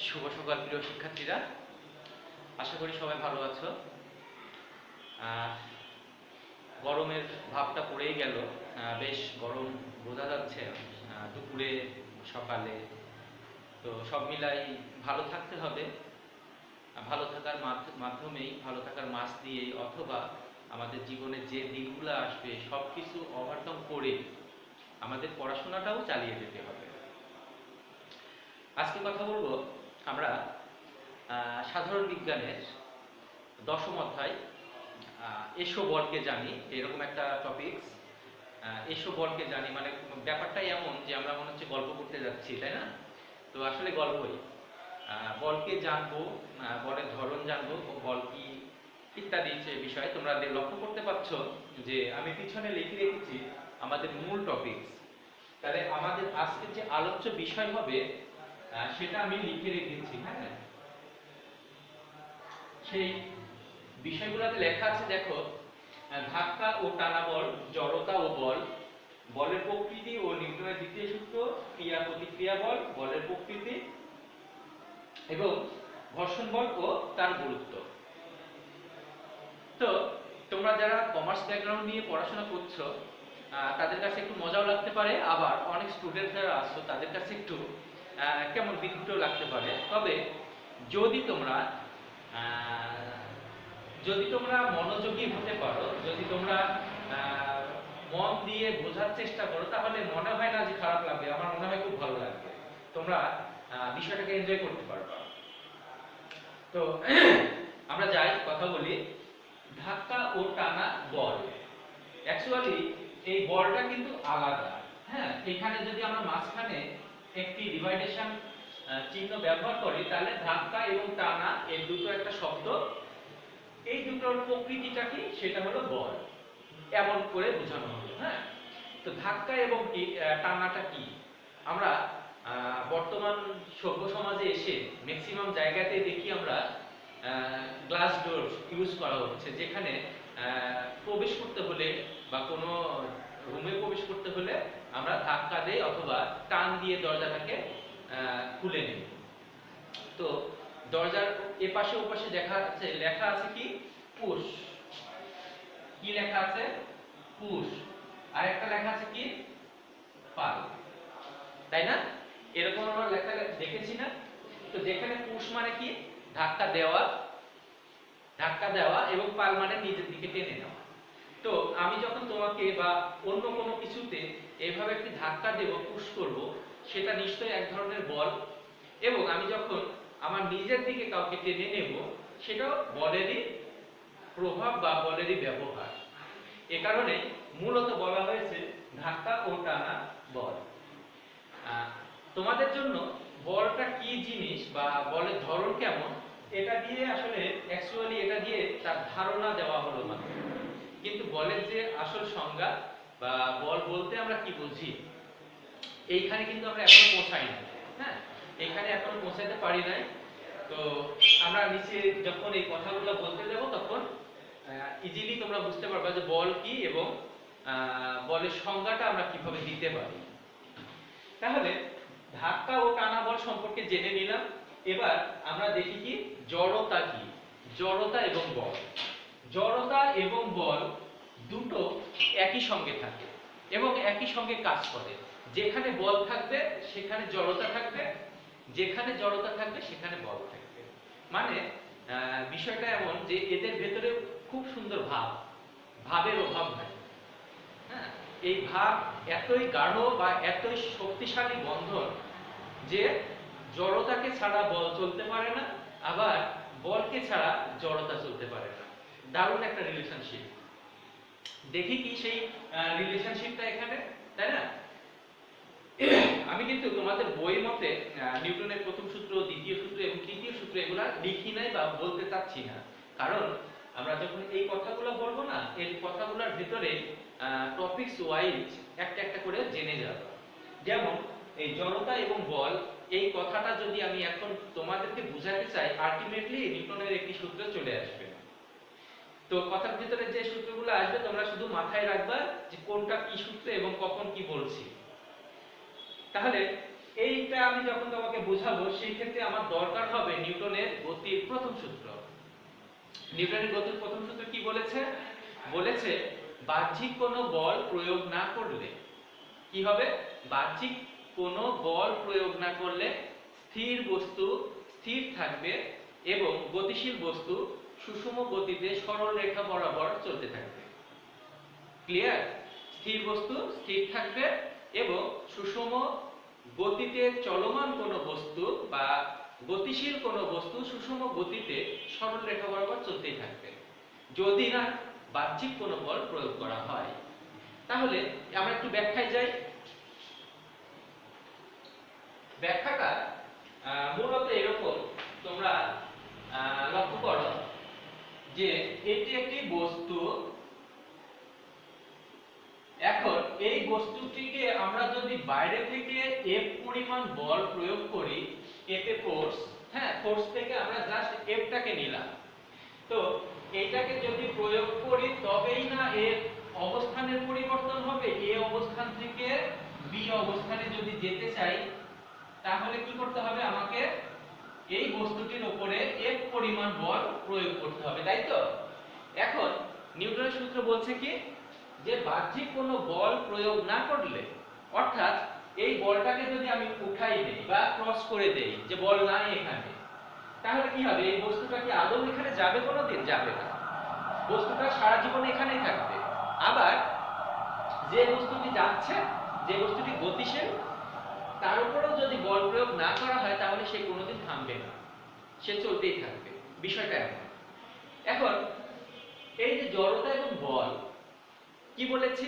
শুভ সকাল প্রিয় শিক্ষার্থীরা, আশা করি সবাই ভালো আছো। গরমের ভাবটা পড়েই গেল, বেশ গরম বোঝা যাচ্ছে দুপুরে সকালে। তো সব মিলাই ভালো থাকতে হবে। ভালো থাকার মাধ্যমেই, ভালো থাকার মাস দিয়েই, অথবা আমাদের জীবনে যে দিনগুলো আসবে সব কিছু ওভারকাম করে আমাদের পড়াশোনাটাও চালিয়ে যেতে হবে। আজকে কথা বলবো আমরা সাধারণ বিজ্ঞানের দশম অধ্যায় এসো বলকে জানি, এরকম একটা টপিকস। এসো বলকে জানি মানে ব্যাপারটাই এমন যে আমরা মনে হচ্ছে গল্প করতে যাচ্ছি, তাই না? তো আসলে গল্পই। বলকে জানবো, বলের ধরন জানবো, বল কি ইত্যাদি যে বিষয়। তোমরা লক্ষ্য করতে পারছো যে আমি পিছনে লিখে রেখেছি আমাদের মূল টপিকস। তাহলে আমাদের আজকের যে আলোচ্য বিষয় হবে সেটা আমি লিখে রেখেছি। হ্যাঁ, সেই বিষয়গুলোতে লেখা আছে, দেখো। ধাক্কা ও টানা বল, জড়তা ও বল, বলের প্রকৃতি ও নিউটনের দ্বিতীয় সূত্র, ক্রিয়া প্রতিক্রিয়া বল, বলের প্রকৃতি এবং ঘর্ষণ বল ও তার গুরুত্ব। তো তোমরা যারা কমার্স ব্যাকগ্রাউন্ড নিয়ে পড়াশোনা করছো তাদের কাছে একটু মজাও লাগতে পারে, আবার অনেক স্টুডেন্ট যারা আসছো তাদের কাছে একটু কেমন বিচিত্র লাগতে পারে। তবে যদি তোমরা মনোযোগী হতে পারো, যদি তোমরা মন দিয়ে বোঝার চেষ্টা করো, তাহলে মনে হয় না যে খারাপ লাগবে, আমার মনে হয় খুব ভালো লাগবে। তোমরা বিষয়টাকে এনজয় করতে পারবা। তো আমরা যাই, কথা বলি। ধাক্কা ও টানা বল, অ্যাকচুয়ালি এই বলটা কিন্তু আলাদা। হ্যাঁ, এখানে যদি আমরা মাঝখানে একটি ডিভাইডেশন চিহ্ন ব্যবহার করি, তাহলে ধাক্কা এবং টানা এই দুটো একটা শব্দ। এই দুটোর প্রকৃতিটা কি, সেটা হলো বল, এমন করে বোঝানো হলো। হ্যাঁ, তো ধাক্কা এবং টানাটা কি, আমরা বর্তমান সভ্য সমাজে এসে ম্যাক্সিমাম জায়গাতে দেখি আমরা গ্লাস ডোর ইউজ করা হচ্ছে, যেখানে প্রবেশ করতে হলে বা কোনো রুমে প্রবেশ করতে হলে আমরা ধাক্কা দেই অথবা টান দিয়ে দরজাটাকে খুলে নিই। তো দরজার এপাশে ওপাশে লেখা আছে কি, পুশ। কি লেখা আছে, পুশ। আর একটা লেখা আছে কি, পাল, তাই না? এরকম আমরা লেখা দেখেছি না? তো যেখানে পুশ মানে কি, ধাক্কা দেওয়া, এবং পাল মানে নিজের দিকে টেনে নেওয়া। তো আমি যখন তোমাকে বা অন্য কোনো কিছুতে এভাবে একটি ধাক্কা দেব, পুশ করব, সেটা নিশ্চয়ই এক ধরনের বল। এবং আমি যখন আমার নিজের দিকে কাউকে টেনে নেব, সেটাও বলেরই প্রভাব বা বলেরই ব্যবহার। এ কারণে মূলত বলা হয়েছে ধাক্কা ও টানা বল। তোমাদের জন্য বলটা কি জিনিস বা বলের ধরন কেমন, এটা দিয়ে আসলে অ্যাকচুয়ালি এটা দিয়ে তার ধারণা দেওয়া হলো মাত্র। কিন্তু বলের যে আসল সংজ্ঞা বা বল বলতে আমরা কি বুঝি, এইখানে কিন্তু আমরা এখনো পৌঁছাই না। হ্যাঁ, এখানে এখনো পৌঁছাতে পারি নাই। তো আমরা নিচে যখন এই কথাগুলো বলতে যাব, তখন ইজিলি তোমরা বুঝতে পারবা যে বল কি এবং বলের সংজ্ঞাটা আমরা কিভাবে দিতে পারি। তাহলে ধাক্কা ও টানা বল সম্পর্কে জেনে নিলাম। এবার আমরা দেখি কি জড়তা কি, জড়তা এবং বল। জড়তা এবং বল দুটো একই সঙ্গে থাকে এবং একই সঙ্গে কাজ করে। যেখানে বল থাকবে সেখানে জড়তা থাকবে, যেখানে জড়তা থাকবে সেখানে বল থাকবে। মানে বিষয়টা এমন যে এদের ভেতরে খুব সুন্দর ভাবের অভাব নাই। হ্যাঁ, এই ভাব এতই গাঢ় বা এতই শক্তিশালী বন্ধন যে জড়তাকে ছাড়া বল চলতে পারে না, আবার বলকে ছাড়া জড়তা চলতে পারে না। দারুণ একটা রিলেশনশিপ। দেখি কি সেই রিলেশনশিপটা এখানে, তাই না? আমি কিন্তু তোমাদের বই মতে নিউটনের প্রথম সূত্র, দ্বিতীয় সূত্র এবং তৃতীয় সূত্র এগুলা লিখি নাই বা বলতে চাচ্ছি না, কারণ আমরা যখন এই কথাগুলো বলবো না, এই কথাগুলোর ভিতরে টপিকস ওয়াইজ একটা একটা করে জেনে যাব। যেমন এই জড়তা এবং বল, এই কথাটা যদি আমি এখন তোমাদেরকে বোঝাতে চাই, আলটিমেটলি নিউটনের একটি সূত্র চলে আসবে। তো কথার ভিতরে যে সূত্রগুলো আসবে তোমরা শুধু মাথায় রাখবা যে কোনটা কি সূত্র এবং কখন কি বলছি। তাহলে এইটা আমি যখন তোমাকে বোঝাবো সেই ক্ষেত্রে আমার দরকার হবে নিউটনের গতির প্রথম সূত্র। নিউটনের গতির প্রথম সূত্র কি বলেছে? বলেছে বাহ্যিক কোনো বল প্রয়োগ না করলে কি হবে? বাহ্যিক কোনো বল প্রয়োগ না করলে স্থির বস্তু স্থির থাকবে এবং গতিশীল বস্তু সুষম গতিতে সরল রেখা বরাবর চলতে থাকবে। ক্লিয়ার? স্থির বস্তু স্থির থাকবে এবং সুষম গতিতে চলমান কোনো বস্তু বা গতিশীল কোনো বস্তু সুষম গতিতে সরল রেখা বরাবর চলতেই থাকবে যদি না বাহ্যিক কোনো বল প্রয়োগ করা হয়। তাহলে আমরা একটু ব্যাখ্যায় যাই। ব্যাখ্যাটা মূলত এরকম, তোমরা লক্ষ্য করো যে এটি একটি বস্তু। এখন এই বস্তুটিকে আমরা যদি বাইরে থেকে F পরিমাণ বল প্রয়োগ করি, এতে ফোর্স, হ্যাঁ ফোর্স থেকে আমরা জাস্ট F টাকে নিলাম, তো এটাকে যদি প্রয়োগ করি তবেই না এর অবস্থানের পরিবর্তন হবে। এ অবস্থান থেকে বি অবস্থানে যদি যেতে চাই তাহলে কি করতে হবে? আমাকে এই বস্তুটির উপরে F পরিমাণ বল প্রয়োগ করতে হবে, তাই তো? এখন নিউটনের সূত্র বলছে কি যে বাহ্যিক কোনো বল প্রয়োগ না করলে, অর্থাৎ এই বলটাকে যদি আমি উঠাই দেই বা ক্রস করে দেই যে বল নাই এখানে, তাহলে কি হবে? এই বস্তুটা কি আদৌ এখানে যাবে? কোনোদিন যাবে না, বস্তুটা সারা জীবন এখানেই থাকবে। আবার যে বস্তুটি যাচ্ছে, যে বস্তুটি গতিশীল, তার উপরেও যদি বল প্রয়োগ না করা হয় তাহলে সে কোনোদিন থামবে না, সে চলতেই থাকবে। বিষয়টা এমন। এখন এই যে জড়তা এবং বল, কি বলেছে?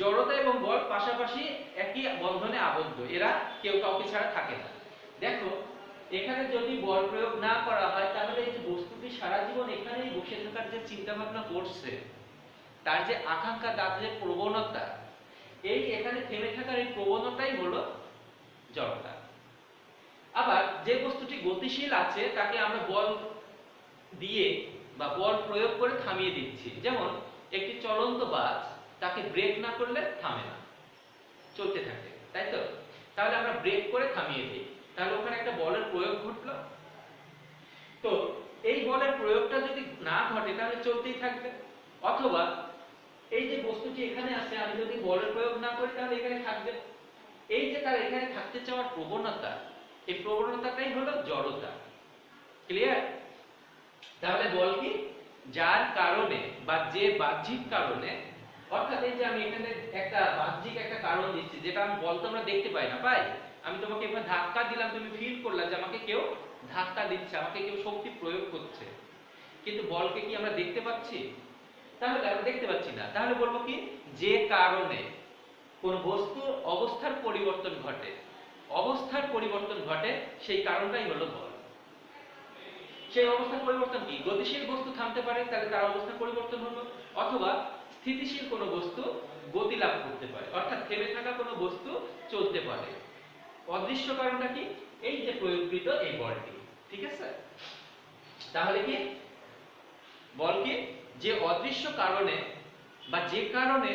জড়তা এবং বল পাশাপাশি একই বন্ধনে আবদ্ধ, এরা কেউ কাউকে ছাড়া থাকে না। দেখো এখানে যদি বল প্রয়োগ না করা হয় তাহলে এই যে বস্তুটি সারা জীবন এখানেই বসে থাকার যে চিন্তা ভাবনা করছে, তার যে আকাঙ্ক্ষা, তার যে প্রবণতা, এই এখানে থেমে থাকার এই প্রবণতাই হলো জড়তা। আবার যে বস্তুটি গতিশীল আছে তাকে আমরা বল দিয়ে বা বল প্রয়োগ করে থামিয়ে দিচ্ছি। যেমন একটি চলন্ত বাস, তাকে ব্রেক না করলে থামে না, চলতে থাকে, তাই তো? তাহলে আমরা ব্রেক করে থামিয়ে দিই, তাহলে ওখানে একটা বলের প্রয়োগ ঘটলো। তো এই বলের প্রয়োগটা যদি না ঘটে তাহলে চলতেই থাকবে। অথবা এই যে বস্তুটি এখানে আছে, আমি যদি বলের প্রয়োগ না করি তাহলে এখানে থাকবে। এই যে তার এখানে থাকতে চাওয়ার প্রবণতা, এই প্রবণতাটাই হলো জড়তা। ক্লিয়ার? তাহলে বল কি? যার কারণে বা যে বাহ্যিক কারণে, অর্থাৎ এই যে আমি এখানে একটা বাহ্যিক একটা কারণ দিচ্ছি যেটা আমি বল তো আমরা দেখতে পাই না, পাই? আমি তোমাকে এবার ধাক্কা দিলাম, তুমি ফিল করলা যে আমাকে কেউ ধাক্কা দিচ্ছে, আমাকে কেউ শক্তি প্রয়োগ করছে, কিন্তু বলকে কি আমরা দেখতে পাচ্ছি? তাহলে আমরা দেখতে পাচ্ছি না। তাহলে বলবো কি? যে কারণে কোন বস্তুর অবস্থার পরিবর্তন ঘটে, অবস্থার পরিবর্তন ঘটে, সেই কারণটাই হলো বল। সেই অবস্থার পরিবর্তন কি? গতিশীল বস্তু থামতে পারে, তাহলে তার অবস্থার পরিবর্তন হলো। অথবা স্থিতিশীল কোনো বস্তু গতি লাভ করতে পারে, অর্থাৎ থেমে থাকা কোনো বস্তু চলতে পারে। অদৃশ্য কারণটা কি? এই যে প্রয়োগকৃত এই বলটি। ঠিক আছে? তাহলে কি বল কি? যে অদৃশ্য কারণে বা যে কারণে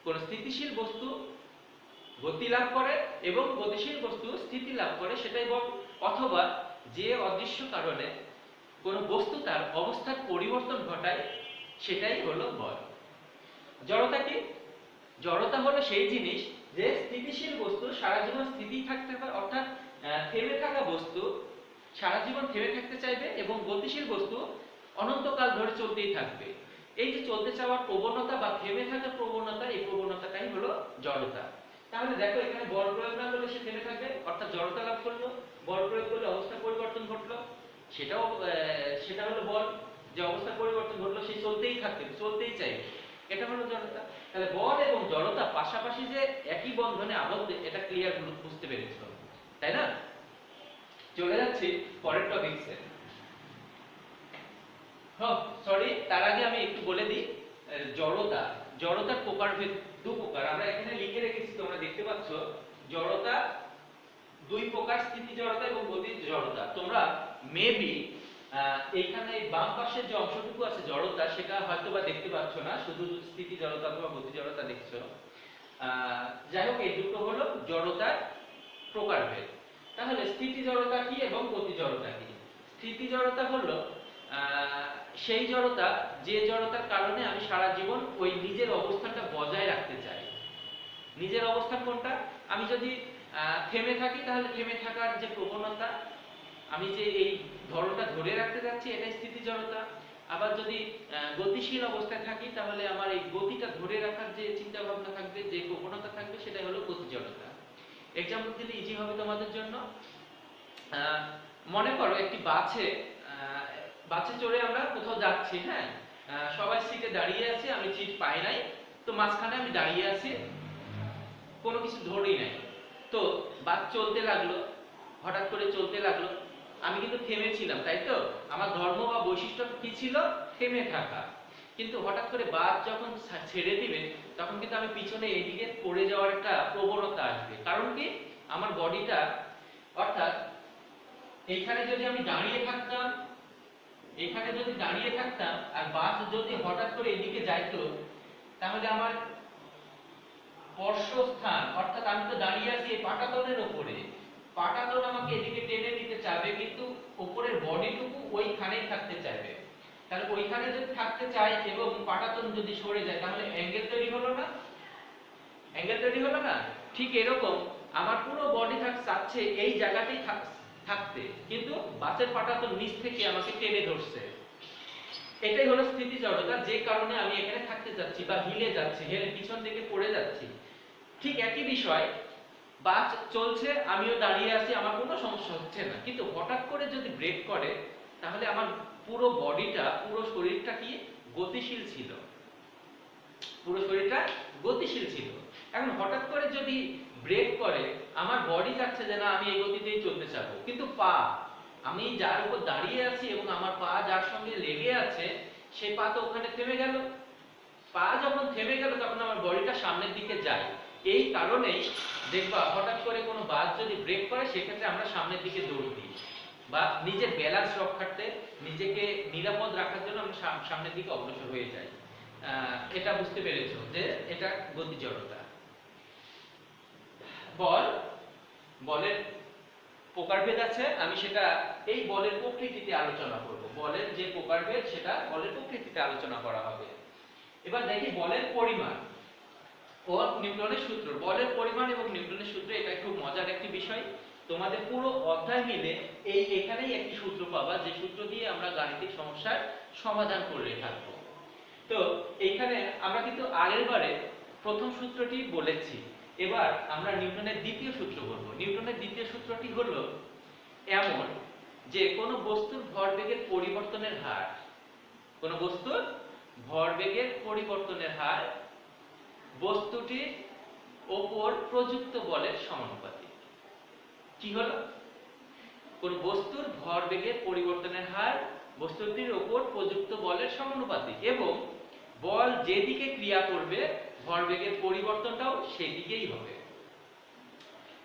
কোন স্থিতিশীল বস্তু গতি লাভ করে এবং গতিশীল বস্তু স্থিতি লাভ করে, সেটাই বল। অথবা যে অদৃশ্য কারণে কোন বস্তু তার অবস্থার পরিবর্তন ঘটায়, সেটাই হলো বল। জড়তা কি? জড়তা হলো সেই জিনিস যে স্থিতিশীল বস্তু সারা জীবন স্থিতি থাকতে পারে, অর্থাৎ থেমে থাকা বস্তু সারা জীবন থেমে থাকতে চাইবে এবং গতিশীল বস্তু অনন্তকাল ধরে চলতেই থাকবে। এই যে চলতে চাওয়ার প্রবণতা বা থেমে থাকার প্রবণতা, এই প্রবণতাটাই হলো জড়তা। তাহলে দেখো এখানে বল প্রয়োগ না করলে সে থেমে থাকবে, অর্থাৎ জড়তা লাভ করলো। বল প্রয়োগ করলে অবস্থার পরিবর্তন ঘটলো, সেটা হলো বল। যে অবস্থার পরিবর্তন ঘটলো সে চলতেই থাকবে, চলতেই চাইবে, এটা হলো জড়তা। তাহলে বল এবং জড়তা পাশাপাশি যে একই বন্ধনে আবদ্ধ, এটা ক্লিয়ার বুঝতে পেরেছো, তাই না? চলে যাচ্ছি পরের টপিকসে। সরি, তার আগে আমি একটু বলে দিই জড়তা। জড়তার প্রকারভেদ দু প্রকার, আমরা এখানে লিখে রেখেছি, তোমরা দেখতে পাচ্ছ। জড়তা দুই প্রকার, স্থিতি জড়তা এবং গতি জড়তা। তোমরা মেবি এখানে বাম পাশের যে অংশটুকু আছে জড়তা, সেটা হয়তো বা দেখতে পাচ্ছ না, শুধু স্থিতি জড়তা অথবা গতি জড়তা দেখছো। যাই হোক, এই দুটো হলো জড়তার প্রকারভেদ। তাহলে স্থিতি জড়তা কি এবং গতি জড়তা কি? স্থিতি জড়তা হলো সেই জড়তা যে জড়তার কারণে আমি সারা জীবন ওই নিজের অবস্থানটা বজায় রাখতে চাই। নিজের অবস্থান কোনটা? আমি যদি থেমে থাকি তাহলে থেমে থাকার যে প্রবণতা, আমি যে এই ধরনটা ধরে রাখতে যাচ্ছি এটাই স্থিতি জড়তা। আবার যদি গতিশীল অবস্থায় থাকি তাহলে আমার এই গতিটা ধরে রাখার যে চিন্তা ভাবনা থাকবে, যে প্রবণতা থাকবে, সেটাই হলো গতি জড়তা। এক্সাম্পল দিলে ইজি হবে তোমাদের জন্য। মনে করো একটি বাসে চড়ে আমরা কোথাও যাচ্ছি, হ্যাঁ, সবাই সিটে দাঁড়িয়ে আছে, আমি সিট পাই নাই, তো মাঝখানে আমি দাঁড়িয়ে আছি, কোনো কিছু ধরেই নাই। তো বাস চলতে লাগলো, হঠাৎ করে চলতে লাগলো, আমি কিন্তু থেমেছিলাম, তাই তো? আমার ধর্ম বা বৈশিষ্ট্য কি ছিল? থেমে থাকা। কিন্তু হঠাৎ করে বাস যখন ছেড়ে দিবে তখন কিন্তু আমি পিছনে এদিকে পড়ে যাওয়ার একটা প্রবণতা আসবে। কারণ কি? আমার বডিটা, অর্থাৎ এইখানে যদি আমি দাঁড়িয়ে থাকতাম, আর বাস যদি হঠাৎ করে এদিকে যাইতো, তাহলে আমার স্পর্শস্থান, অর্থাৎ আমি তো দাঁড়িয়ে আছি এই পাটাতনের উপরে, পাটাতন আমাকে এদিকে টেনে নিতে চাইবে, কিন্তু উপরের বডিটুকু ওইখানেই থাকতে চাইবে। তাহলে ওইখানে যদি থাকতে চাই এবং পাটাতন যদি সরে যায় তাহলে অ্যাঙ্গেল তৈরি হলো না? ঠিক এরকম আমার পুরো বডি চাচ্ছে এই জায়গাতেই থাকতে, কিন্তু বাসের পাটাতন নিচ থেকে আমাকে টেনে ধরছে। এটাই হলো স্থিতি জড়তা, যে কারণে আমি এখানে থাকতে যাচ্ছি বা হিলে যাচ্ছি, হেলে পিছন দিকে পড়ে যাচ্ছি। ঠিক একই বিষয়, বাস চলছে, আমিও দাঁড়িয়ে আছি, আমার কোনো সমস্যা হচ্ছে না, কিন্তু হঠাৎ করে যদি ব্রেক করে তাহলে আমার পুরো বডিটা, পুরো শরীরটা কি গতিশীল ছিল, এখন হঠাৎ করে যদি ব্রেক করে, আমার বডি যাচ্ছে যে না আমি এই গতিতেই চলতে চাবো, কিন্তু আমি যার উপর দাঁড়িয়ে আছি এবং আমার পা যার সঙ্গে লেগে আছে, সেই পা তো ওখানে থেমে গেল। পা যখন থেমে গেল তখন আমার বডিটা সামনের দিকে যায়। এই কারণেই দেখবা হঠাৎ করে কোনো বাস যদি ব্রেক করে সেক্ষেত্রে আমরা সামনের দিকে দৌড় দিই, বা নিজের ব্যালেন্স রক্ষার্থে, নিজেকে নিরাপদ রাখার জন্য আমরা সামনের দিকে অগ্রসর হয়ে যাই। এটা বুঝতে পেরেছো যে এটা গতি জড়তা। বলের প্রকারভেদ আছে, আমি সেটা এই বলের প্রকৃতিতে আলোচনা করব। বলের যে প্রকারভেদ সেটা বলের প্রকৃতিতে আলোচনা করা হবে। এবার দেখি বলের পরিমাণ ও নিউটনের সূত্র। বলের পরিমাণ এবং নিউটনের সূত্র, এটা খুব মজার একটি বিষয়। তোমাদের পুরো অধ্যায় মিলে এখানেই একটি সূত্র পাবা, যে সূত্র দিয়ে আমরা গাণিতিক সমস্যার সমাধান করে থাকবো। তো এইখানে আমরা কিন্তু আগের বারে প্রথম সূত্রটি বলেছি, এবার আমরা নিউটনের দ্বিতীয় সূত্র বলবো। নিউটনের দ্বিতীয় সূত্রটি হলো এমন যে কোনো বস্তুর ভরবেগের পরিবর্তনের হার, বস্তুটির ওপর প্রযুক্ত বলের সমানুপাতিক। কি হলো? কোন বস্তুর ভরবেগের পরিবর্তনের হার বস্তুটির ওপর প্রযুক্ত বলের সমানুপাতিক, এবং বল যেদিকে ক্রিয়া করবে ভরবেগের পরিবর্তনটাও সেদিকেই হবে।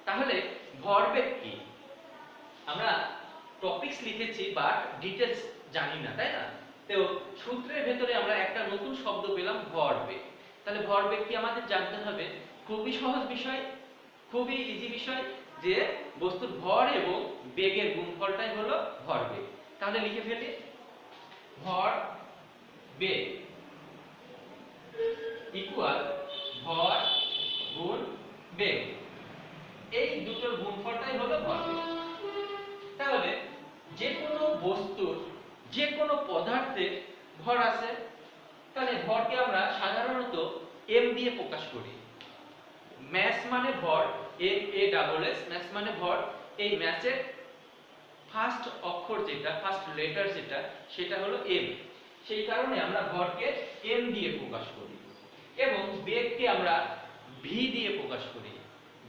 তাহলে ভরবেগ কি? আমরা টপিকস লিখেছি বাট ডিটেইলস জানি না, তাই না? তো সূত্রের ভেতরে আমরা একটা নতুন শব্দ পেলাম, ভরবেগ। তাহলে ভরবেগ কি আমাদের জানতে হবে। খুবই সহজ বিষয়, খুবই ইজি বিষয়, যে বস্তুর ভর এবং বেগের গুণফলটাই হলো ভরবেগ। তাহলে লিখে ফেলি, ভর বেগ ইকুয়াল ভর গুণ বেগ, এই দুটোর গুণফলটাই হলো ভরবেগ। তাহলে যে কোনো বস্তুর, যে কোনো পদার্থের ভর আছে, তাহলে ভরকে আমরা সাধারণত m দিয়ে প্রকাশ করি। ম্যাস মানে ভর, MASS, ম্যাস মানে ভর। এই ম্যাসের ফার্স্ট অক্ষর যেটা, ফার্স্ট লেটার যেটা, সেটা হলো m। সেই কারণে আমরা ভরকে m দিয়ে প্রকাশ করি, এবং বেগকে আমরা v দিয়ে প্রকাশ করি।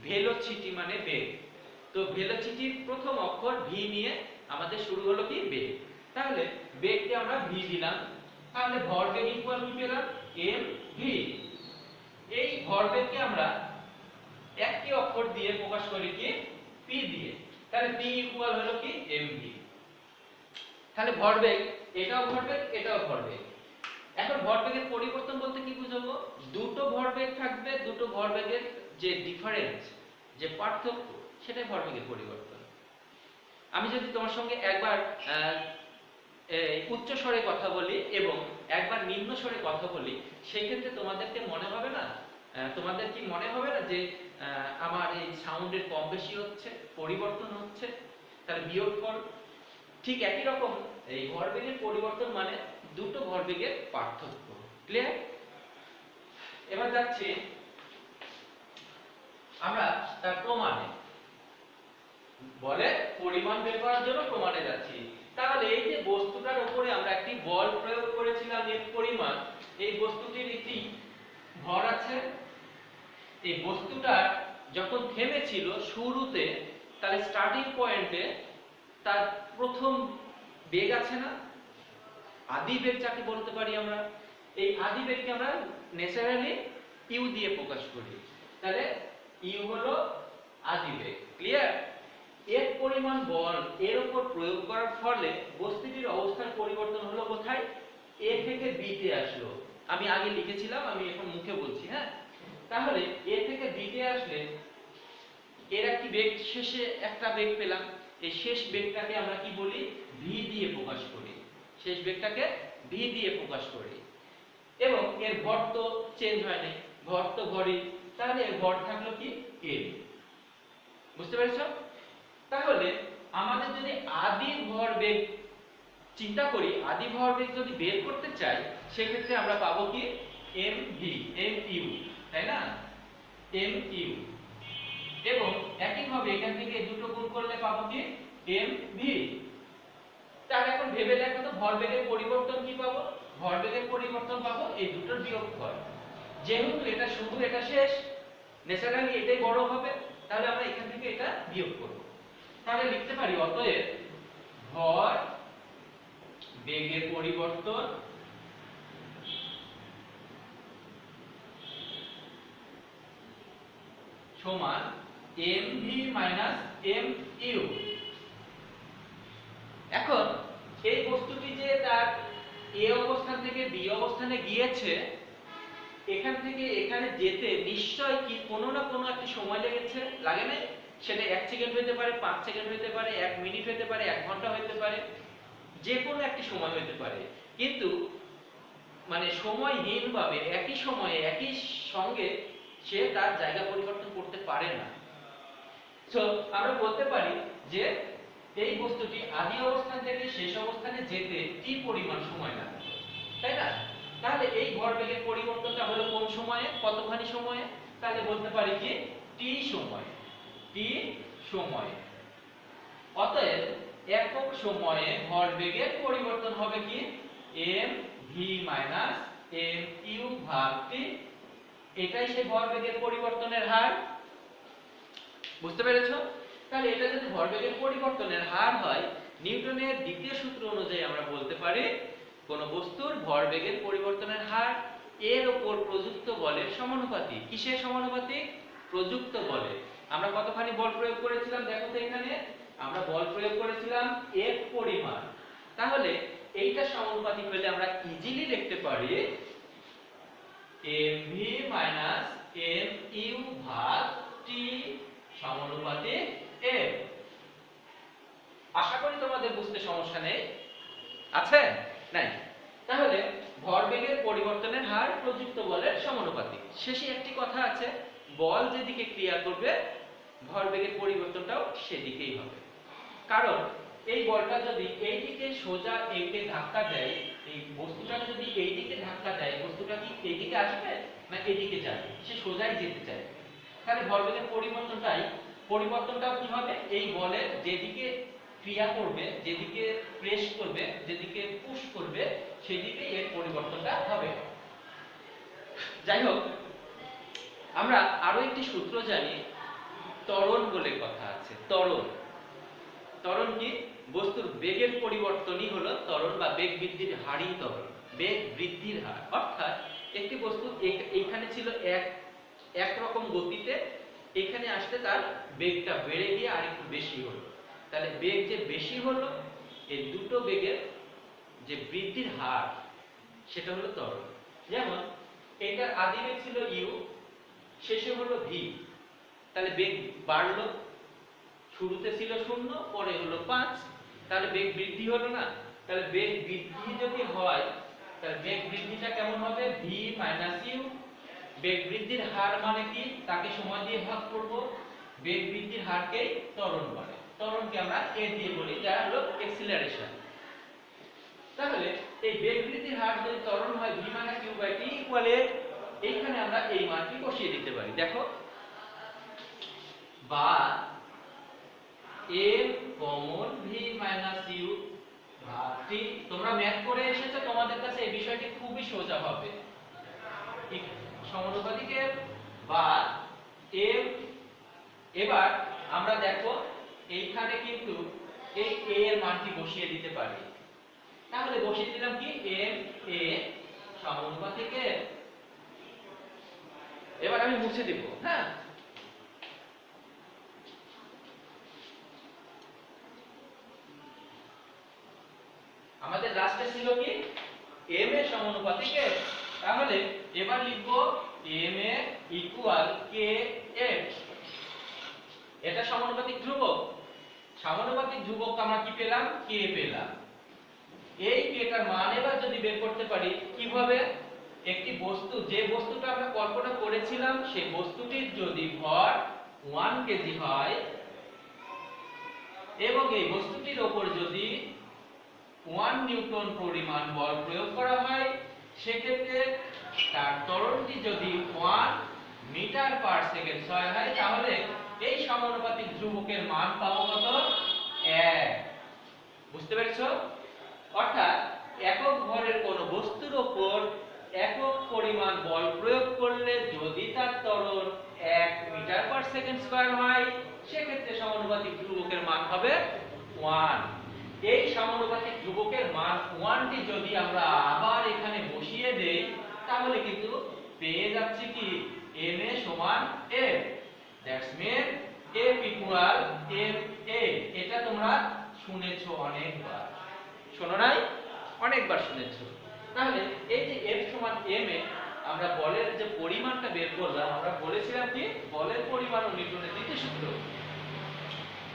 ভেলোসিটি মানে বেগ। তো ভেলোসিটির প্রথম অক্ষর v নিয়ে আমাদের শুরু হলো কি বেগ। তাহলে বেগকে আমরা v দিলাম, তাহলে ভরবেগ ইকুয়াল কি পেলাম? mv। এই ভরবেগকে আমরা একটি অক্ষর দিয়ে প্রকাশ করি কি? p দিয়ে। তাহলে p ইকুয়াল হলো কি? mv। তাহলে ভরবেগ, এটাও ভরবেগ, এটাও ভরবেগ। এখন ভরবেগের পরিবর্তন বলতে কি বুঝাবো? দুটো ভরবেগ থাকবে, দুটো ভরবেগের যে ডিফারেন্স, যে পার্থক্য, সেটাই ভরবেগের পরিবর্তন। আমি যদি তোমার সঙ্গে একবার উচ্চ স্বরে কথা বলি এবং একবার নিম্ন স্বরে কথা বলি, সেক্ষেত্রে তোমাদেরকে মনে হবে না, তোমাদের কি মনে হবে না যে আমার এই সাউন্ডের কম বেশি হচ্ছে, পরিবর্তন হচ্ছে? তাহলে বিয়োগফল ঠিক একই রকম। এই ভরবেগের পরিবর্তন মানে দুটো ভরবেগের পার্থক্য। ক্লিয়ার? এবার যাচ্ছি আমরা তার প্রমাণে, বলের পরিমাণ বের করার জন্য প্রমাণে যাচ্ছি। তাহলে এই যে বস্তুটার উপরে আমরা একটি বল প্রয়োগ করেছিলাম এর পরিমাণ, এই বস্তুটির একটি ভর আছে। এই বস্তুটা যখন থেমেছিল শুরুতে, তাহলে স্টার্টিং পয়েন্টে তার প্রথম বেগ আছে না, আদি বেগ যাকে বলতে পারি আমরা। এই আদি বেগকে আমরা ন্যাচারালি ইউ দিয়ে প্রকাশ করি। তাহলে ইউ হলো আদি বেগ। ক্লিয়ার? এর পরিমাণ বল এর উপর প্রয়োগ করার ফলে বস্তুটির অবস্থার পরিবর্তন হলো কোথায়? এ থেকে বি তে আসলো। আমি আগে লিখেছিলাম, আমি এখন মুখে বলছি। হ্যাঁ, তাহলে এ থেকে বি তে আসলে এর একটি বেগ, শেষে একটা বেগ পেলাম। এই শেষ বেগটাকে আমরা কি বলি? ভি দিয়ে প্রকাশ করি। শেষ বেগটাকে ভি দিয়ে প্রকাশ করি। এবং এর ভর তো চেঞ্জ হয় নাই, ভর তো ভরই। তাহলে এর ভর থাকলো কি? এম। বুঝতে পেরেছো? তাহলে আমাদের যদি আদি ভরবেগ চিন্তা করি, আদি ভরবেগ যদি বের করতে চাই, সেক্ষেত্রে আমরা পাবো কি? এম ভি, এম ইউ, তাই না? M u. এবং একইভাবে এখান থেকে দুটো গুণ করলে পাবো কি? M v. তাহলে এখন ভেবে দেখো তো ভরবেগের পরিবর্তন কি পাবো? ভরবেগের পরিবর্তন পাবো এই দুটোর বিয়োগফল। যেহেতু এটা শুরু, এটা শেষ, ন্যাচারালি এটাই বড় হবে, তাহলে আমরা এখান থেকে এটা বিয়োগ করব। তাহলে লিখতে পারি অতএব ভর বেগের পরিবর্তন সমান mv mu। এখন এই বস্তুটি যে তার এ অবস্থান থেকে বি অবস্থানে গিয়েছে, এখান থেকে এখানে যেতে নিশ্চয় কি কোনো না কোনো একটা সময় লেগেছে, লাগে না? সেটা 1 সেকেন্ড হতে পারে, 5 সেকেন্ড হতে পারে, 1 মিনিট হতে পারে, 1 ঘন্টা হতে পারে, যে কোনো একটি সময় হতে পারে। কিন্তু মানে সময়হীনভাবে একই সময়ে একই সঙ্গে সে তার জায়গা পরিবর্তন করতে পারে না। সো আমরা বলতে পারি যে এই বস্তুটি আদি অবস্থান থেকে শেষ অবস্থানে যেতে টি পরিমাণ সময় লাগে, তাই না? তাহলে এই ভরবেগের পরিবর্তনটা হলো কোন সময়ে, কতখানি সময়ে? তাহলে বলতে পারি কি টি সময়, টি সময়। অতএব একক সময়ে ভরবেগের পরিবর্তন হবে কি? M v minus m u ভাগ টি। এটাই সেই ভরবেগের পরিবর্তনের হার। বুঝতে পেরেছো? তাহলে এটা যদি ভরবেগের পরিবর্তনের হার হয়, নিউটনের দ্বিতীয় সূত্র অনুযায়ী আমরা বলতে পারি কোন বস্তুর ভরবেগের পরিবর্তনের হার এর উপর প্রযুক্ত বলের সমানুপাতিক। কিসের সমানুপাতিক? প্রযুক্ত বলে। আমরা কতখানি বল প্রয়োগ করেছিলাম দেখো তো এখানে? আমরা বল প্রয়োগ করেছিলাম F পরিমাণ। তাহলে এইটা সমানুপাতিক হলে আমরা ইজিলি লিখতে পারি mv mu ভাগ t সমানুপাতিক F। আশা করি তোমাদের বুঝতে সমস্যা নেই, আছে? নাই। তাহলে ভরবেগের পরিবর্তনের হার প্রযুক্ত বলের সমানুপাতিক। শেষে একটি কথা আছে, বল যেদিকে ক্রিয়া করবে ভরবেগের পরিবর্তনটাও সেদিকেই হবে। কারণ এই বলটা যদি এই দিকে সোজা এইদিকে ধাক্কা দেয়, এই বস্তুটা যদি এই দিকে ধাক্কা দেয়, বস্তুটা কি এই দিকে আসবে না এদিকে যাবে? সে সোজাই যেতে চায়। তাহলে ভরবেগের পরিবর্তনটাও কি হবে? এই বলের যেদিকে ক্রিয়া করবে, যেদিকে প্রেস করবে, যেদিকে পুশ করবে, সেদিকে এর পরিবর্তনটা হবে। যাই হোক, আমরা আরো একটি সূত্র জানি, ত্বরণ বলে কথা আছে। ত্বরণ কি? বস্তুর বেগের পরিবর্তনই হলো ত্বরণ বা বেগ বৃদ্ধির হারই ত্বরণ। বেগ বৃদ্ধির হার অর্থাৎ একটি বস্তু এইখানে ছিল এক রকম গতিতে, এখানে আসতে তার বেগটা বেড়ে গিয়ে আরেকটু বেশি হলো। তাহলে বেগ যে বেশি হলো, এই দুটো বেগের যে বৃদ্ধির হার সেটা হলো ত্বরণ। যেমন এটার আদি বেগ ছিল ইউ, শেষে হলো ভি, তাহলে বেগ বাড়লো। শুরুতে ছিল 0, পরে হলো 5, তাহলে বেগ বৃদ্ধি হলো না? তাহলে বেগ বৃদ্ধি যদি হয়, তাহলে বেগ বৃদ্ধিটা কেমন হবে? v - u। বেগ বৃদ্ধির হার মানে কি? তাকে সময় দিয়ে ভাগ করব। বেগ বৃদ্ধির হারকেই ত্বরণ বলে। ত্বরণকে আমরা a দিয়ে বলি, যা হলো অ্যাক্সিলারেশন। তাহলে এই বেগ বৃদ্ধির হার যদি ত্বরণ হয় v - u/t ইকুয়াল a, এইখানে আমরা এই মানটি বসিয়ে দিতে পারি। দেখো, বা m কমন v - u ভাগ t। তোমরা ম্যাথ করে এসেছো, তোমাদের কাছে এই বিষয়টি খুবই সোজা হবে। সমানুপাতিকের বা m। এবার আমরা দেখো এইখানে কিন্তু এই a এর মানটি বসিয়ে দিতে পারি। তাহলে বসিয়ে দিলাম কি m a সমানুপাতিকের, এবার আমি মুছে দেব। হ্যাঁ, আমাদের লাস্টে ছিল কি m এর সমানুপাতিকের। তাহলে এবার লিখব m a equal k f। এটা সমানুপাতিক ধ্রুবক। সমানুপাতিক ধ্রুবক আমরা কি পেলাম? k পেলাম। এই k টার মান এবার যদি বের করতে পারি কিভাবে? একটি বস্তু, যে বস্তুটা আমরা কল্পনা করেছিলাম, সেই বস্তুটির যদি ভর 1 কেজি হয় এবং এই বস্তুটির উপর যদি 1 নিউটন পরিমাণ বল প্রয়োগ করা হয়, সেক্ষেত্রে তার ত্বরণটি যদি 1 মিটার পার সেকেন্ড হয়, তাহলে এই সমানুপাতিক ধ্রুবকের মান পাবো কত? 1। বুঝতে পেরেছো? অর্থাৎ একক ভরের কোন বস্তুর উপর একক পরিমাণ বল প্রয়োগ করলে যদি তার ত্বরণ 1 মিটার পার সেকেন্ড স্কয়ার হয়, সেক্ষেত্রে সমানুপাতিক ধ্রুবকের মান হবে 1। এই সমানুপাতিক ধ্রুবকের মান 1 টি যদি আমরা আবার এখানে বসিয়ে দেই, তাহলে কিন্তু পেয়ে যাচ্ছি কি m a সমান f। That's mean f equal m a। এটা তোমরা শুনেছো অনেকবার, শোনো নাই? অনেকবার শুনেছো। তাহলে এই যে f সমান m a, আমরা বলের যে পরিমাণটা বের করলাম, আমরা বলেছিলাম কি বলের পরিমাণ ও নিউটনের দ্বিতীয় সূত্র।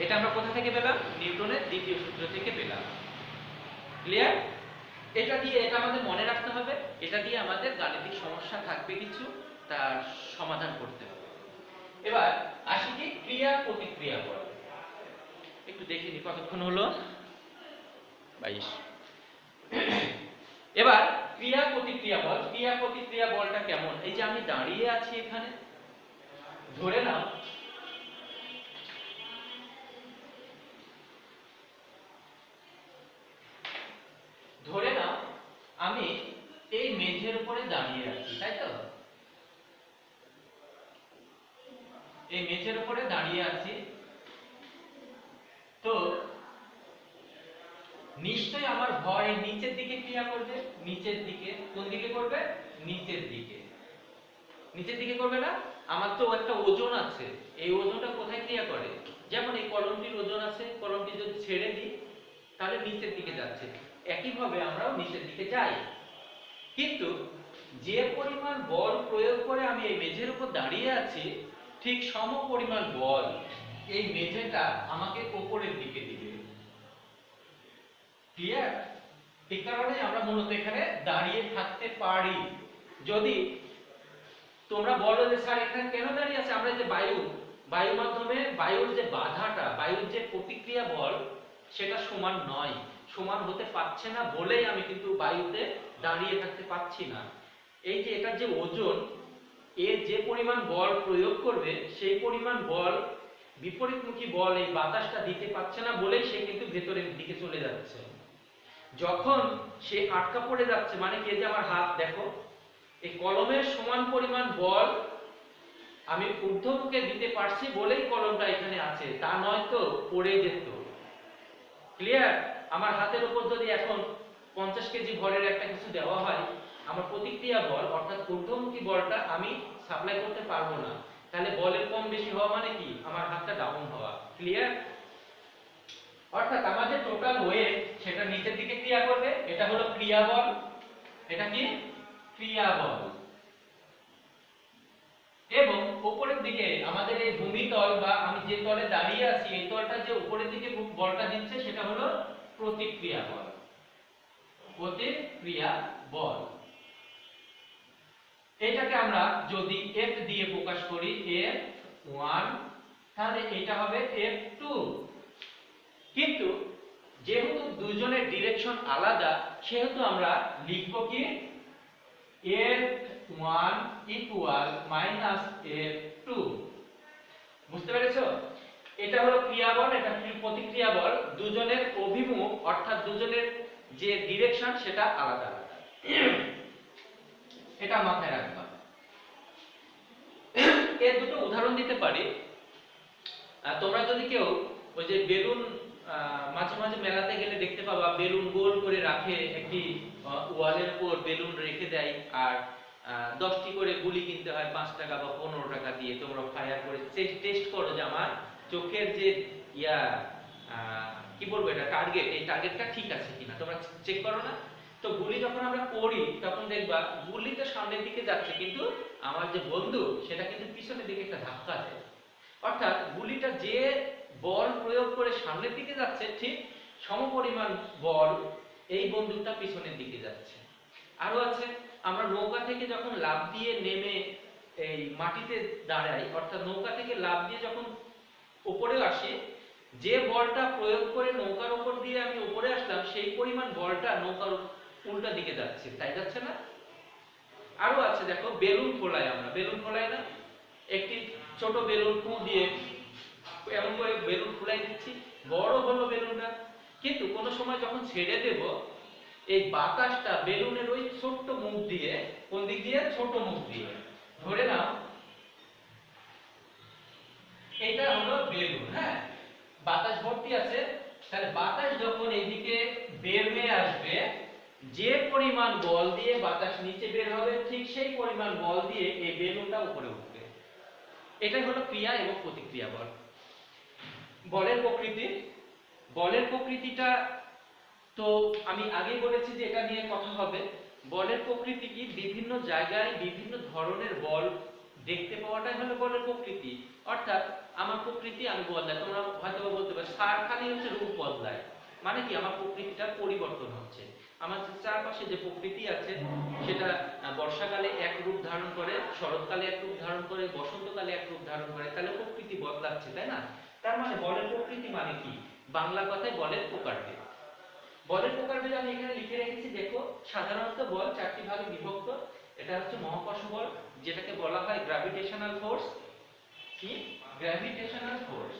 এটা আমরা কোথা থেকে পেলাম? নিউটনের দ্বিতীয় সূত্র থেকে পেলাম। ক্লিয়ার? এটা দিয়ে, এটা আমাদের মনে রাখতে হবে। এটা দিয়ে আমাদের গাণিতিক সমস্যা থাকবে কিছু, তার সমাধান করতে হবে। এবার আসি কি ক্রিয়া প্রতিক্রিয়া বল। একটু দেখে নি কতক্ষণ হলো, 22। এবার ক্রিয়া প্রতিক্রিয়া বল। ক্রিয়া প্রতিক্রিয়া বলটা কেমন? এই যে আমি দাঁড়িয়ে আছি এখানে, ধরে নাও আমি এই মেঝের উপরে দাঁড়িয়ে আছি, তাই তো? এই মেঝের উপরে দাঁড়িয়ে আছি, তো নিশ্চয়ই আমার ভর এই নিচের দিকে ক্রিয়া করবে। নিচের দিকে, কোন দিকে করবে? নিচের দিকে। নিচের দিকে করবে না? আমার তো একটা ওজন আছে, এই ওজনটা কোথায় ক্রিয়া করে? যেমন এই কলমটির ওজন আছে, কলমটি যদি ছেড়ে দিই তাহলে নিচের দিকে যাচ্ছে। একইভাবে আমরাও নিচের দিকে যাই। কিন্তু যে পরিমাণ বল প্রয়োগ করে আমি এই মেঝের উপর দাঁড়িয়ে আছি, ঠিক সম পরিমাণ বল এই মেঝেটা আমাকে উপরের দিকে দিবে। ক্লিয়ার? ঠিক কারণে আমরা মূলত এখানে দাঁড়িয়ে থাকতে পারি। যদি তোমরা বলো যে স্যার এখানে কেন দাঁড়িয়ে আছে, আমরা যে বায়ু মাধ্যমে বায়ুর যে বাধাটা, বায়ুর যে প্রতিক্রিয়া বল, সেটা সমান নয়, সমান হতে পারছে না বলেই আমি কিন্তু বায়ুতে দাঁড়িয়ে থাকতে পারছি না। এই যে এটার যে ওজন, এর যে পরিমাণ বল প্রয়োগ করবে, সেই পরিমাণ বল, বিপরীতমুখী বল এই বাতাসটা দিতে পারছে না বলেই সে কিন্তু ভেতরের দিকে চলে যাচ্ছে। যখন সে আটকা পড়ে যাচ্ছে, মানে কি, যে আমার হাত দেখো, এই কলমের সমান পরিমাণ বল আমি ঊর্ধ্বমুখে দিতে পারছি বলেই কলমটা এখানে আছে, তা নয় তো পড়ে যেত। ক্লিয়ার? আমার হাতের উপর যদি এখন 50 কেজি ভরের একটা কিছু দেওয়া হয়, আমার প্রতিক্রিয়া বল অর্থাৎ ঊর্ধ্বমুখী বলটা আমি সাপ্লাই করতে পারবো না। তাহলে বলের কম বেশি হওয়া মানে কি? আমার হাতটা ডাউন হওয়া। ক্লিয়ার? অর্থাৎ আমাদের টোটাল ওয়েট সেটা নিচের দিকে ক্রিয়া করবে। এটা হলো ক্রিয়া বল। এটা কি? ক্রিয়া বল। এবং উপরের দিকে আমাদের এই ভূমিতল বা আমি যে তলে দাঁড়িয়ে আছি এই তলটা যে উপরের দিকে বলটা দিচ্ছে সেটা হলো প্রতিক্রিয়া বল। প্রতিক্রিয়া বল এটাকে আমরা যদি F দিয়ে প্রকাশ করি F1 তাহলে এটা হবে F2। কিন্তু যেহেতু দুজনের ডিরেকশন আলাদা সেহেতু আমরা লিখব কি F1 ইকুয়াল মাইনাস F2। বুঝতে পেরেছো? এটা হলো ক্রিয়া বল, এটা প্রতিক্রিয়া বল, দুজনের অভিমুখ অর্থাৎ দুজনের যে ডিরেকশন সেটা আলাদা আলাদা, এটা মাথায় রাখবা। এর দুটো উদাহরণ দিতে পারি। তোমরা যদি কেউ ওই যে বেলুন মাঝে মাঝে মেলাতে গেলে দেখতে পাবা বেলুন গোল করে রাখে, একটি ওয়ালের উপর বেলুন রেখে দেয় আর 10টি করে গুলি কিনতে হয় 5 টাকা বা 15 টাকা দিয়ে। তোমরা ফায়ার করে টেস্ট করো যে আমার চোখের যে ইয়া কি বলবো এটা টার্গেট, এই টার্গেটটা ঠিক আছে কিনা তোমরা চেক করো না? তো গুলি যখন আমরা করি তখন দেখবা গুলি তো সামনের দিকে যাচ্ছে কিন্তু আমার যে বন্ধু সেটা কিন্তু পিছনের দিকে একটা ধাক্কা দেয়। অর্থাৎ গুলিটা যে বল প্রয়োগ করে সামনের দিকে যাচ্ছে ঠিক সমপরিমাণ বল এই বন্দুকটা পিছনের দিকে যাচ্ছে। আরো আছে, আমরা নৌকা থেকে যখন লাফ দিয়ে নেমে এই মাটিতে দাঁড়াই, অর্থাৎ নৌকা থেকে লাফ দিয়ে যখন উপরে আসি, যে বলটা প্রয়োগ করে নৌকার উপর দিয়ে আমি উপরে আসলাম সেই পরিমাণ বলটা নৌকার উল্টা দিকে যাচ্ছে, তাই যাচ্ছে না? আরো আছে, দেখো বেলুন ফোলাই, আমরা বেলুন ফোলাই না, একটি ছোট বেলুন ফু দিয়ে এমন করে বেলুন ফুলাই দিচ্ছি, বড় হলো বেলুনটা, কিন্তু কোন সময় যখন ছেড়ে দেব এই বাতাসটা বেলুনের ওই ছোট্ট মুখ দিয়ে, কোন দিক দিয়ে? ছোট মুখ দিয়ে ধরে নাও এটা হলো বেলুন, হ্যাঁ বাতাস ভর্তি আছে, তাহলে বাতাস যখন এইদিকে বের হয়ে আসবে যে পরিমাণ বল দিয়ে বাতাস নিচে বের হবে ঠিক সেই পরিমাণ বল দিয়ে এই বেলুনটা উপরে উঠবে। এটাই হলো ক্রিয়া এবং প্রতিক্রিয়া বল। বলের প্রকৃতি, বলের প্রকৃতিটা তো আমি আগেই বলেছি যে এটা নিয়ে কথা হবে। বলের প্রকৃতি কি? বিভিন্ন জায়গায় বিভিন্ন ধরনের বল দেখতে পাওয়াটাই হলো বলের প্রকৃতি। অর্থাৎ আমার প্রকৃতি আমি বদলাই, তোমরা হয়তো বলতে পারো সার খালি হচ্ছে রূপ বদলায়, মানে কি আমার প্রকৃতিটা পরিবর্তন হচ্ছে। আমার চারপাশে যে প্রকৃতি আছে সেটা বর্ষাকালে এক রূপ ধারণ করে, শরৎকালে এক রূপ ধারণ করে, বসন্তকালে এক রূপ ধারণ করে, তাহলে প্রকৃতি বদলাচ্ছে, তাই না? তার মানে বলের প্রকৃতি মানে কি? বাংলা কথায় বলের প্রকারভেদ। বলের প্রকারভেদ আমি এখানে লিখে রেখেছি, দেখো সাধারণত বল 4টি ভাগে বিভক্ত। এটা হচ্ছে মহাকর্ষ বল, যেটাকে বলা হয় গ্র্যাভিটেশনাল ফোর্স। কি? Gravitational force,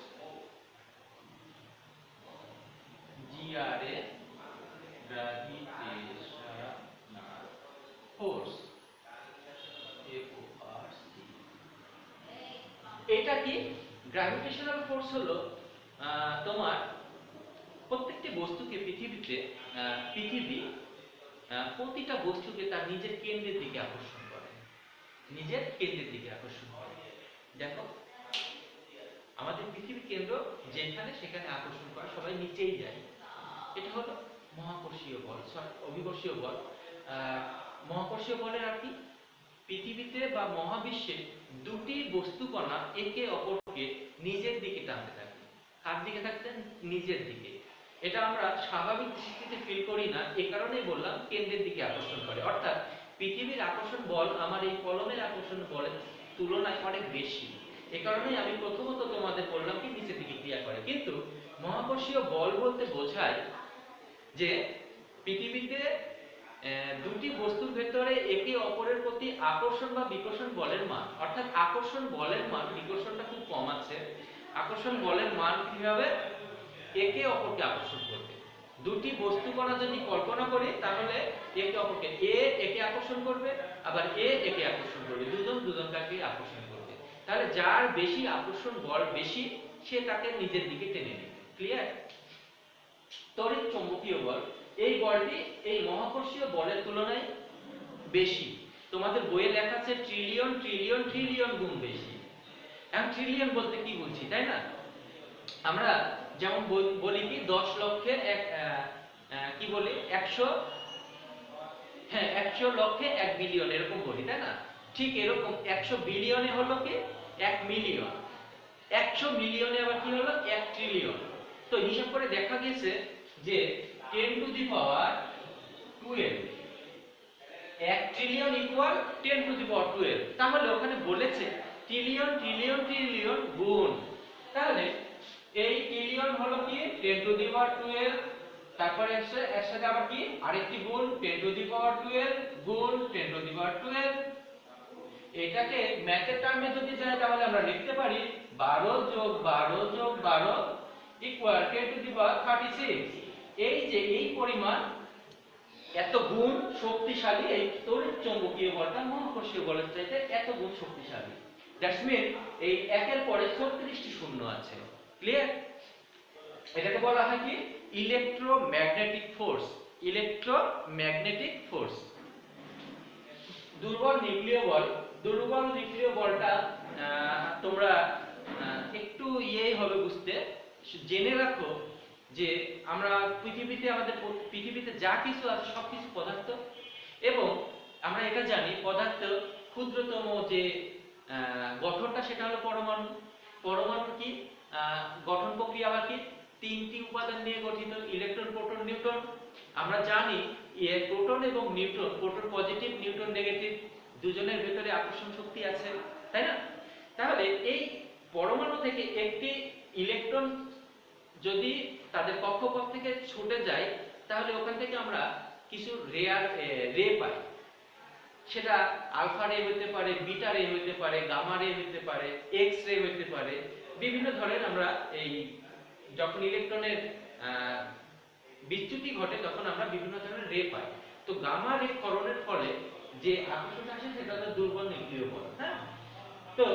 GRA, gravitational force, FORC. এটা কি? গ্র্যাভিটেশনাল ফোর্স হলো তোমার প্রত্যেকটি বস্তুকে পৃথিবীতে পৃথিবী প্রতিটা বস্তুকে তার নিজের কেন্দ্রের দিকে আকর্ষণ করে, নিজের কেন্দ্রের দিকে আকর্ষণ করে। দেখো আমাদের পৃথিবীর কেন্দ্র যেখানে সেখানে আকর্ষণ করে, সবাই নিচেই যায়। এটা হলো মহাকর্ষীয় বল, অভিকর্ষীয় বল। মহাকর্ষীয় বলের আর কি? পৃথিবীতে বা মহাবিশ্বে দুটি বস্তুকণা একে অপরকে নিজের দিকে টানতে থাকে। কার দিকে থাকতে? নিজের দিকে। এটা আমরা স্বাভাবিক দৃষ্টিতে ফিল করি না, এই কারণেই বললাম কেন্দ্রের দিকে আকর্ষণ করে। অর্থাৎ পৃথিবীর আকর্ষণ বল আমার এই কলমের আকর্ষণ বলের তুলনায় অনেক বেশি। এই কারণেই আমি প্রথমত তোমাদের বললাম কি নিচের দিকে ক্রিয়া করে। কিন্তু মহাকর্ষীয় বল বলতে বোঝায় যে পৃথিবীতে দুটি বস্তুর ভেতরে একে অপরের প্রতি আকর্ষণ বা বিকর্ষণ বলের মান, অর্থাৎ আকর্ষণ বলের মান, বিকর্ষণটা খুব কম আছে। আকর্ষণ বলের মান কিভাবে একে অপরকে আকর্ষণ করবে? দুটি বস্তুকণা যদি কল্পনা করি তাহলে একে অপরকে, এ একে আকর্ষণ করবে, আবার এ একে আকর্ষণ করবে, দুজন দুজনকে আকর্ষণ করবে। তাহলে যার বেশি আকর্ষণ বল বেশি সে তাকে নিজের দিকে টেনে নেবে। ক্লিয়ার? তড়িৎ চৌম্বকীয় বল, এই বলটি এই মহাকর্ষীয় বলের তুলনায় বেশি। তোমাদের বইয়ে লেখা আছে ট্রিলিয়ন ট্রিলিয়ন ট্রিলিয়ন গুণ বেশি। এখন ট্রিলিয়ন বলতে কি বুঝি, তাই না? আমরা যেমন বলি কি 10 লক্ষে কি বলি 100, হ্যাঁ 100 লক্ষে 1 বিলিয়ন এরকম বলি, তাই না? ঠিক এরকম 100 বিলিয়নে হলো কি 1 মিলিয়ন, 100 মিলিয়নে আবার কি হলো 1 ট্রিলিয়ন। তো হিসাব করে দেখা গেছে যে 10 to the power 12, 1 trillion equal 10 to the power 12। তাহলে ওখানে বলেছে ট্রিলিয়ন ট্রিলিয়ন ট্রিলিয়ন গুণ, তাহলে এই ট্রিলিয়ন হলো কি 10 টু দি পাওয়ার 12, তারপরে এর সাথে আবার কি আরেকটি গুণ 10 টু দি পাওয়ার 12 গুণ 10 টু দি পাওয়ার 12। এটাকে ম্যাথের টার্মে যদি যায় তাহলে আমরা লিখতে পারি 12 যোগ 12 যোগ 12 ইকুয়াল 10 টু দি পাওয়ার 36। এই যে এই পরিমাণ এত গুণ শক্তিশালী এই তড়িৎ চৌম্বকীয় বলটা মহাকর্ষীয় বলের চাইতে এত গুণ শক্তিশালী। দ্যাটস মিন এই একের পরে 36টি শূন্য আছে। ক্লিয়ার? এটাকে বলা হয় কি ইলেকট্রোম্যাগনেটিক ফোর্স। Electromagnetic force. দুর্বল নিউক্লিয় বল, দুর্বল নিউক্লিয় বলটা তোমরা একটু ইয়েই হবে বুঝতে, জেনে রাখো যে আমরা পৃথিবীতে আমাদের পৃথিবীতে যা কিছু আছে সবকিছু পদার্থ, এবং আমরা এটা জানি পদার্থ ক্ষুদ্রতম যে গঠনটা সেটা হলো পরমাণু। পরমাণু কি গঠন প্রক্রিয়া আবার কি 3টি উপাদান নিয়ে গঠিত, ইলেকট্রন প্রোটন নিউট্রন। আমরা জানি প্রোটন এবং neutron, proton positive neutron negative, দুজনের ভেতরে আকর্ষণ শক্তি আছে, তাই না? তাহলে এই পরমাণু থেকে একটি ইলেকট্রন যদি তাদের কক্ষপথ থেকে ছুটে যায় তাহলে ওখান থেকে আমরা কিছু রে পাই। সেটা আলফা রে হতে পারে, বিটা রে হতে পারে, গামা রে হতে পারে, এক্স রে হতে পারে, বিভিন্ন ধরনের আমরা এই যখন ইলেকট্রনের বিচ্যুতি ঘটে তখন আমরা বিভিন্ন ধরনের রে পাই। তো গামা রে ক্ষরণের ফলে যে আকর্ষণ আসে সেটা হলো দুর্বল নিউক্লিয় বল। হ্যাঁ, তো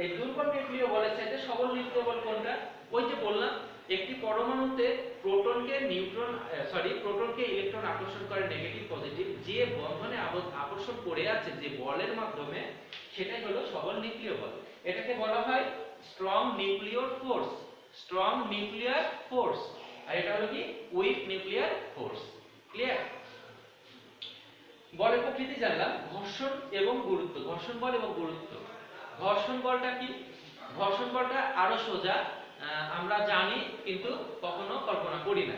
এই দুর্বল নিউক্লিয় বলের চাইতে সবল নিউক্লিয় বল কোনটা? ওই যে বললাম একটি পরমাণুতে প্রোটনকে ইলেকট্রন আকর্ষণ করে নেগেটিভ পজিটিভ, যে বন্ধনে আকর্ষণ করে আছে যে বলের মাধ্যমে, সেটাই হলো সবল নিউক্লিয় বল। এটাকে বলা হয় strong nuclear force. Strong nuclear force. আর এটা হলো কি উইক নিউক্লিয়ার ফোর্স। ক্লিয়ার? বলের প্রকৃতি জানলাম, ঘর্ষণ এবং গুরুত্ব। ঘর্ষণ বল এবং গুরুত্ব। ঘর্ষণ বলটা কি? ঘর্ষণ বলটা আরো সোজা, আমরা জানি কিন্তু কখনো কল্পনা করি না।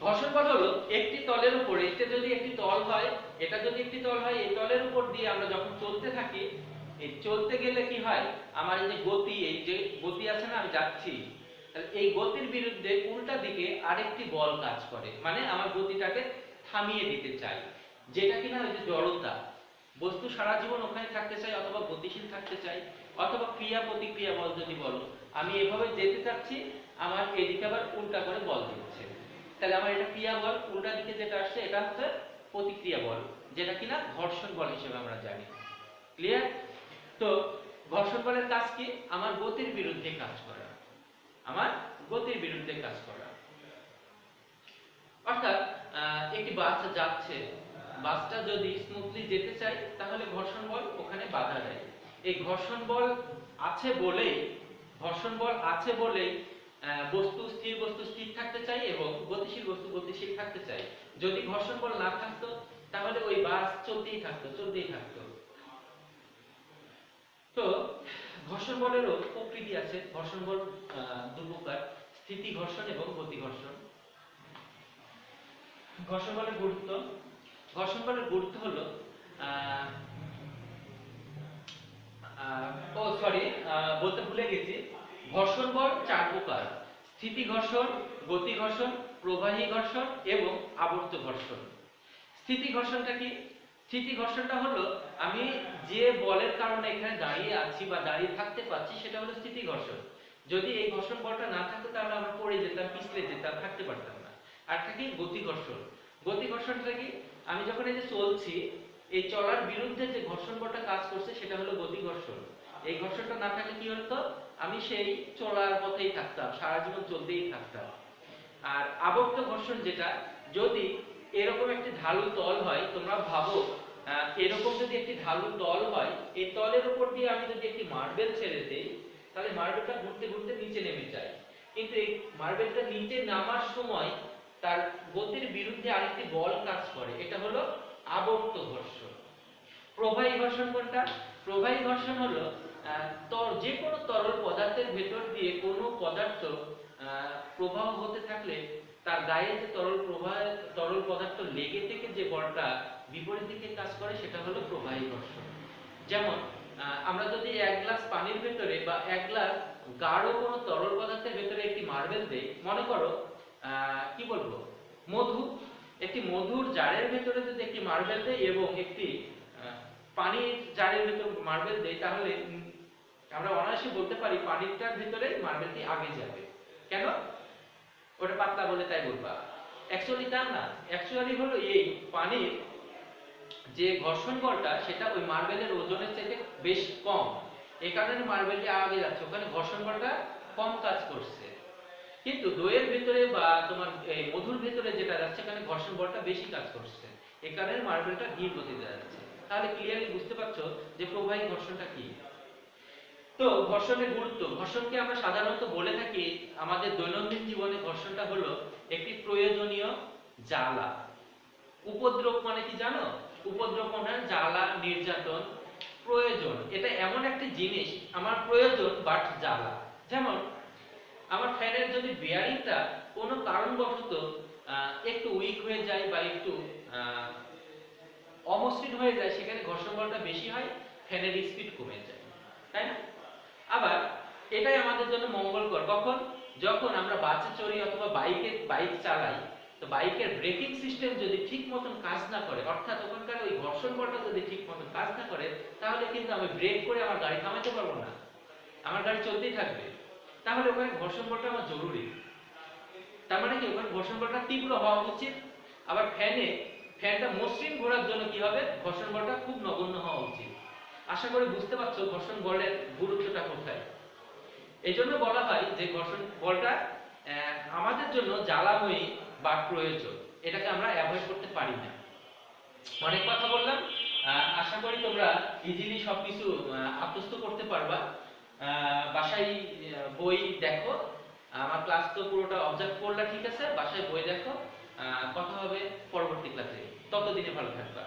ঘর্ষণ বল হলো একটি তলের উপর, এটা যদি একটি তল হয়, এই তলের উপর দিয়ে আমরা যখন চলতে থাকি, এই চলতে গেলে কি হয়, আমার এই যে গতি, এই যে গতি আছে না, আমি যাচ্ছি, তাহলে এই গতির বিরুদ্ধে উল্টা দিকে আরেকটি বল কাজ করে, মানে আমার গতিটাকে থামিয়ে দিতে চাই, যেটা কিনা ওই যে জড়তা। বস্তু সারা জীবন ওখানে থাকতে চাই, অথবা গতিশীল থাকতে চাই, অথবা ক্রিয়া প্রতিক্রিয়া বল যদি বলো, আমি এভাবে যেতে চাচ্ছি, আমার এদিকে আবার উল্টা করে বল দিচ্ছে, তাহলে আমার এটা ক্রিয়া বল, উল্টা দিকে যেটা আসছে এটা হচ্ছে প্রতিক্রিয়া বল, যেটা কিনা ঘর্ষণ বল হিসেবে আমরা জানি। ক্লিয়ার? তো ঘর্ষণ বলের কাজ কি? আমার গতির বিরুদ্ধে কাজ করা, আমার গতির বিরুদ্ধে কাজ করা। অর্থাৎ একটি বাস যাচ্ছে, বাসটা যদি স্মুথলি যেতে চাই তাহলে ঘর্ষণ বল ওখানে বাধা দেয়। এই ঘর্ষণ বল আছে বলেই বস্তু স্থির থাকতে চাই এবং গতিশীল বস্তু গতিশীল থাকতে চাই। যদি ঘর্ষণ বল না থাকতো তাহলে ওই বাস চলতেই থাকতো। তো ঘর্ষণ বলেরও প্রকৃতি আছে। ঘর্ষণ বল দুই প্রকার, স্থিতি ঘর্ষণ এবং গতি ঘর্ষণ। ঘর্ষণ বলের গুরুত্ব। ঘর্ষণ বলের গুরুত্ব হলো বলতে ভুলে গেছি, ঘর্ষণ বল 4 প্রকার: স্থিতি ঘর্ষণ, গতি ঘর্ষণ, প্রবাহী ঘর্ষণ এবং আবর্ত ঘর্ষণ। স্থিতি ঘর্ষণটা কি? স্থিতি ঘর্ষণটা হলো আমি যে বলের কারণে এখানে দাঁড়িয়ে আছি বা দাঁড়িয়ে থাকতে পারছি, সেটা হলো স্থিতি ঘর্ষণ। যদি এই ঘর্ষণ বলটা না থাকতো তাহলে আমরা পড়ে যেতাম, পিছলে যেতাম, থাকতে পারতাম না। আর থাকে গতি ঘর্ষণ। গতি ঘর্ষণটা কি? আমি যখন এই যে চলছি, এই চলার বিরুদ্ধে যে ঘর্ষণ বলটা কাজ করছে সেটা হলো গতি ঘর্ষণ। এই ঘর্ষণটা না থাকলে কি হতো, আমি সেই চলার পথেই থাকতাম, সারা জীবন চলতেই থাকতাম। আর আবর্ত ঘর্ষণ যেটা, যদি এরকম একটি ঢালু তল হয়, তোমরা ভাবো এরকম যদি একটি ঢালু তল হয়, এই তলের উপর দিয়ে আমি যদি একটি মার্বেল ছেড়ে দেই, তাহলে মার্বেলটা ঘুরতে ঘুরতে নিচে নেমে যায়। কিন্তু এই মার্বেলটা নিচে নামার সময় তার গতির বিরুদ্ধে আরেকটি বল কাজ করে, এটা হলো আবর্ত ঘর্ষণ। প্রবাহী ঘর্ষণ কোনটা? প্রবাহী ঘর্ষণ হলো যে কোনো তরল পদার্থের ভেতর দিয়ে কোনো পদার্থ প্রবাহ হতে থাকলে তার গায়ে যে তরল পদার্থ লেগে থেকে যে বলটা বিপরীত দিকে কাজ করে সেটা হলো প্রবাহী ঘর্ষণ। যেমন আমরা যদি এক গ্লাস পানির ভেতরে বা এক গ্লাস গাঢ় কোনো তরল পদার্থের ভেতরে একটি মার্বেল দেই, মনে করো কি বলবো, মধু, একটি মধুর জারের ভেতরে যদি একটি মার্বেল দেই এবং একটি পানির জারের ভেতর মার্বেল দেই, তাহলে আমরা অনায়াসে বলতে পারি পানিটার ভেতরে মার্বেলটি আগে যাবে। কেন? ওটা পাতলা বলে তাই বলবা? অ্যাকচুয়ালি তা না, অ্যাকচুয়ালি হলো এই পানির যে ঘর্ষণ বলটা সেটা ওই মার্বেলের ওজনের চাইতে বেশ কম, এই কারণে মার্বেলটি আগে যাচ্ছে, ওখানে ঘর্ষণ বলটা কম কাজ করছে। কিন্তু দইয়ের ভিতরে বা তোমার এই মধুর ভিতরে যেটা যাচ্ছে সেখানে ঘর্ষণ বলটা বেশি কাজ করছে, এই কারণে মার্বেলটা ধীর গতিতে যাচ্ছে। তাহলে ক্লিয়ারলি বুঝতে পারছো যে প্রবাহী ঘর্ষণটা কি। তো ঘর্ষণের গুরুত্ব, ঘর্ষণকে আমরা সাধারণত বলে থাকি আমাদের দৈনন্দিন জীবনে ঘর্ষণটা হলো একটি প্রয়োজনীয় জ্বালা। উপদ্রব মানে কি জানো? উপদ্রব মানে জ্বালা, নির্যাতন, প্রয়োজন। এটা এমন একটি জিনিস আমার প্রয়োজন বাট জ্বালা। যেমন আমার ফ্যানের যদি বেয়ারিংটা কোনো কারণবশত একটু উইক হয়ে যায় বা একটু অমসৃণ হয়ে যায়, সেখানে ঘর্ষণ বলটা বেশি হয়, ফ্যানের স্পিড কমে যায়, তাই না? আবার এটাই আমাদের জন্য মঙ্গলকর কখন? যখন আমরা বাসে চড়ি অথবা বাইক চালাই, তো বাইকের ব্রেকিং সিস্টেম যদি ঠিক মতন কাজ না করে, অর্থাৎ ওখানকার ওই ঘর্ষণ বলটা যদি ঠিক মতন কাজ না করে, তাহলে কিন্তু আমি ব্রেক করে আমার গাড়ি থামাতে পারবো না, আমার গাড়ি চলতেই থাকবে। তাহলে ওখানে ঘর্ষণ বলটা আমার জরুরি। তার মানে কি ওখানে ঘর্ষণ বলটা তীব্র হওয়া উচিত। আবার ফ্যানটা মসৃণ ঘোরার জন্য কি হবে? ঘর্ষণ বলটা খুব নগণ্য হওয়া উচিত। আশা করি বুঝতে পারছো ঘর্ষণ বলের গুরুত্বটা কোথায়। এই জন্য বলা হয় যে ঘর্ষণ বলটা আমাদের জন্য জ্বালাময়ী বা প্রয়োজন, এটাকে আমরা অ্যাভয়েড করতে পারি না। অনেক কথা বললাম, আশা করি তোমরা ইজিলি সবকিছু আত্মস্থ করতে পারবা। বাসায় বই দেখো, আমার ক্লাস তো পুরোটা অবজার্ভ করলা, ঠিক আছে? বাসায় বই দেখো, কথা হবে পরবর্তী ক্লাসে। ততদিনে ভালো থাকবা।